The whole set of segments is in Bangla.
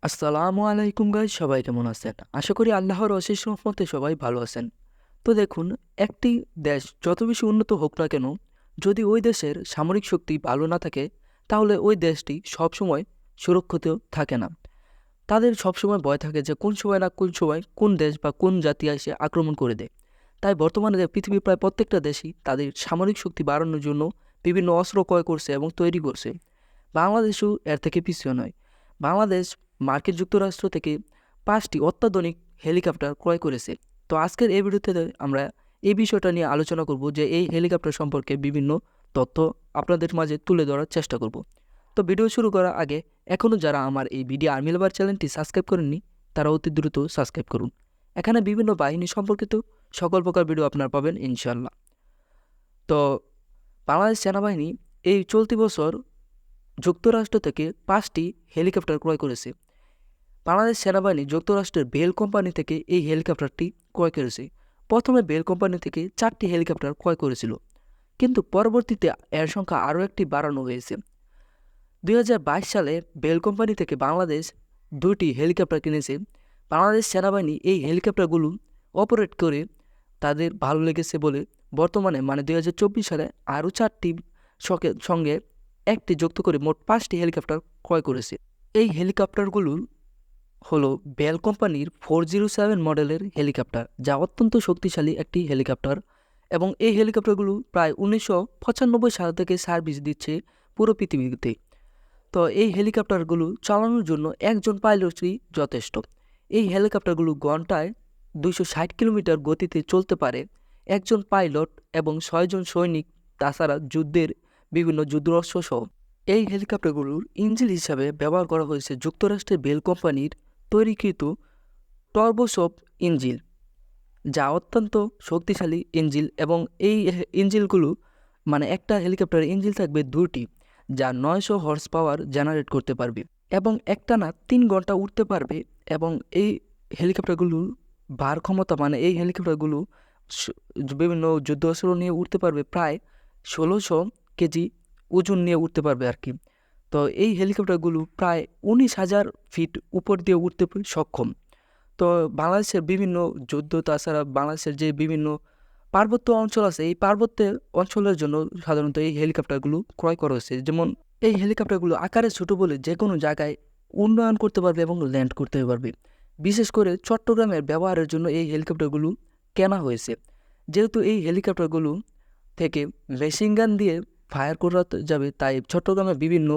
আসসালামু আলাইকুম গাইজ, সবাই কেমন আছেন? আশা করি আল্লাহর অশেষ রহমতে সবাই ভালো আছেন। তো দেখুন, একটি দেশ যত বেশি উন্নত হোক না কেন, যদি ওই দেশের সামরিক শক্তি ভালো না থাকে, তাহলে ওই দেশটি সবসময় সুরক্ষিত থাকে না। তাদের সবসময় ভয় থাকে যে কোন সময় না কোন সময় কোন দেশ বা কোন জাতি এসে আক্রমণ করে দেয়। তাই বর্তমানে পৃথিবীর প্রায় প্রত্যেকটা দেশই তাদের সামরিক শক্তি বাড়ানোর জন্য বিভিন্ন অস্ত্র ক্রয় করছে এবং তৈরি করছে। বাংলাদেশও এর থেকে পিছিয়ে নয়। বাংলাদেশ মার্কিন যুক্তরাষ্ট্র থেকে 5টি অত্যাধুনিক হেলিকপ্টার ক্রয় করেছে। তো আজকের এই ভিডিওতে আমরা এই বিষয়টা নিয়ে আলোচনা করব যে এই হেলিকপ্টার সম্পর্কে বিভিন্ন তথ্য আপনাদের মাঝে তুলে ধরার চেষ্টা করব। তো ভিডিও শুরু করার আগে এখনও যারা আমার এই ভিডিও আর্মি লাভার চ্যানেলটি সাবস্ক্রাইব করেননি, তারা অতি দ্রুত সাবস্ক্রাইব করুন। এখানে বিভিন্ন বাহিনী সম্পর্কিত সকল প্রকার ভিডিও আপনারা পাবেন ইনশাল্লাহ। তো বাংলাদেশ সেনাবাহিনী এই চলতি বছর যুক্তরাষ্ট্র থেকে 5টি হেলিকপ্টার ক্রয় করেছে। বাংলাদেশ সেনাবাহিনী যুক্তরাষ্ট্রের বেল কোম্পানি থেকে এই হেলিকপ্টারটি ক্রয় করেছে। প্রথমে বেল কোম্পানি থেকে 4টি হেলিকপ্টার ক্রয় করেছিল, কিন্তু পরবর্তীতে এর সংখ্যা আরও একটি বাড়ানো হয়েছে। 2022 সালে বেল কোম্পানি থেকে বাংলাদেশ 2টি হেলিকপ্টার কিনেছে। বাংলাদেশ সেনাবাহিনী এই হেলিকপ্টারগুলো অপারেট করে তাদের ভালো লেগেছে বলে বর্তমানে 2024 সালে আরও 4টি সঙ্গে একটি যুক্ত করে মোট 5টি হেলিকপ্টার ক্রয় করেছে। এই হেলিকপ্টারগুলো হলো বেল কোম্পানির 407 মডেলের হেলিকপ্টার, যা অত্যন্ত শক্তিশালী একটি হেলিকপ্টার, এবং এই হেলিকপ্টারগুলো প্রায় 1995 সাল থেকে সার্ভিস দিচ্ছে পুরো পৃথিবীতে। তো এই হেলিকপ্টারগুলো চালানোর জন্য একজন পাইলটই যথেষ্ট। এই হেলিকপ্টারগুলো ঘন্টায় 260 কিলোমিটার গতিতে চলতে পারে। একজন পাইলট এবং 6 জন সৈনিক, তাছাড়া যুদ্ধের বিভিন্ন যুদ্ধাস্ত্র সহ। এই হেলিকপ্টারগুলোর ইঞ্জিন হিসাবে ব্যবহার করা হয়েছে যুক্তরাষ্ট্রের বেল কোম্পানির তৈরিকৃত টর্বোসপ ইঞ্জিন, যা অত্যন্ত শক্তিশালী ইঞ্জিন। এবং এই ইঞ্জিনগুলো একটা হেলিকপ্টারের ইঞ্জিন থাকবে 2টি, যা 900 হর্স পাওয়ার জেনারেট করতে পারবে এবং একটানা 3 ঘন্টা উঠতে পারবে। এবং এই হেলিকপ্টারগুলোর ভার ক্ষমতা এই হেলিকপ্টারগুলো বিভিন্ন যুদ্ধাস্ত্র নিয়ে উঠতে পারবে, প্রায় 1600 কেজি ওজন নিয়ে উঠতে পারবে আর কি। তো এই হেলিকপ্টারগুলো প্রায় 19,000 ফিট উপর দিয়ে উঠতে সক্ষম। তো বাংলাদেশের বিভিন্ন যুদ্ধ, তাছাড়া বাংলাদেশের যে বিভিন্ন পার্বত্য অঞ্চল আছে, এই পার্বত্য অঞ্চলের জন্য সাধারণত এই হেলিকপ্টারগুলো ক্রয় করা হয়েছে। যেমন এই হেলিকপ্টারগুলো আকারে ছোট বলে যে কোনো জায়গায় উন্নয়ন করতে পারবে এবং ল্যান্ড করতে পারবে। বিশেষ করে চট্টগ্রামের ব্যবহারের জন্য এই হেলিকপ্টারগুলো কেনা হয়েছে। যেহেতু এই হেলিকপ্টারগুলো থেকে মেশিন গান দিয়ে ফায়ার করা যাবে, তাই চট্টগ্রামের বিভিন্ন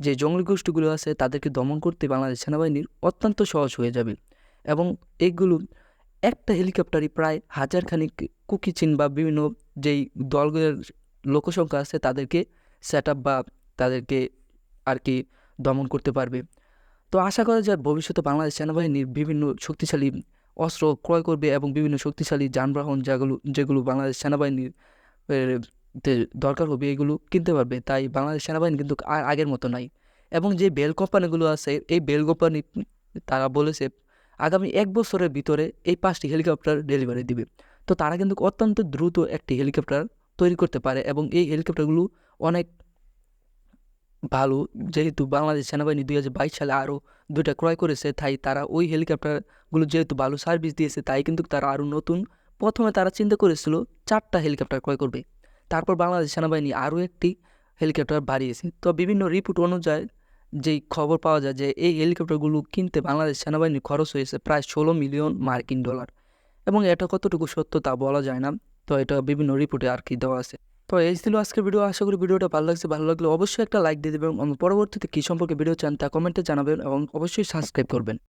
যে জঙ্গলি গোষ্ঠীগুলো আছে তাদেরকে দমন করতে বাংলাদেশ সেনাবাহিনীর অত্যন্ত সহজ হয়ে যাবে। এবং এইগুলো একটা হেলিকপ্টারই প্রায় 1000 খানিক কুকিচিন বা বিভিন্ন যেই দলগুলোর লোকসংখ্যা আছে তাদেরকে সেট আপ বা তাদেরকে আর কি দমন করতে পারবে। তো আশা করা যায় ভবিষ্যতে বাংলাদেশ সেনাবাহিনীর বিভিন্ন শক্তিশালী অস্ত্র ক্রয় করবে এবং বিভিন্ন শক্তিশালী যানবাহন যেগুলো বাংলাদেশ সেনাবাহিনীর তে দরকার হবে এগুলো কিনতে পারবে। তাই বাংলাদেশ সেনাবাহিনী কিন্তু আর আগের মতো নাই। এবং যে বেল কোম্পানিগুলো আছে, এই বেল কোম্পানি তারা বলেছে আগামী 1 বছরের ভিতরে এই 5টি হেলিকপ্টার ডেলিভারি দিবে। তো তারা কিন্তু অত্যন্ত দ্রুত একটি হেলিকপ্টার তৈরি করতে পারে এবং এই হেলিকপ্টারগুলো অনেক ভালো। যেহেতু বাংলাদেশ সেনাবাহিনী 2022 সালে আরও 2টা ক্রয় করেছে, তাই তারা ওই হেলিকপ্টারগুলো যেহেতু ভালো সার্ভিস দিয়েছে, তাই কিন্তু তারা আরও নতুন, প্রথমে তারা চিন্তা করেছিল 4টা হেলিকপ্টার ক্রয় করবে। তারপর বাংলাদেশ সেনাবাহিনী আরও একটি হেলিকপ্টার বাড়িয়েছে। তো বিভিন্ন রিপোর্ট অনুযায়ী যেই খবর পাওয়া যায় যে এই হেলিকপ্টারগুলো কিনতে বাংলাদেশ সেনাবাহিনীর খরচ হয়েছে প্রায় 16 মিলিয়ন মার্কিন ডলার। এবং এটা কতটুকু সত্য তা বলা যায় না, তো এটা বিভিন্ন রিপোর্টে আর কি দেওয়া আছে। তো এই ছিল আজকের ভিডিও। আশা করি ভিডিওটা ভালো লাগছে। ভালো লাগলে অবশ্যই একটা লাইক দিয়ে দেবেন এবং পরবর্তীতে কী সম্পর্কে ভিডিও চান তা কমেন্টে জানাবেন এবং অবশ্যই সাবস্ক্রাইব করবেন।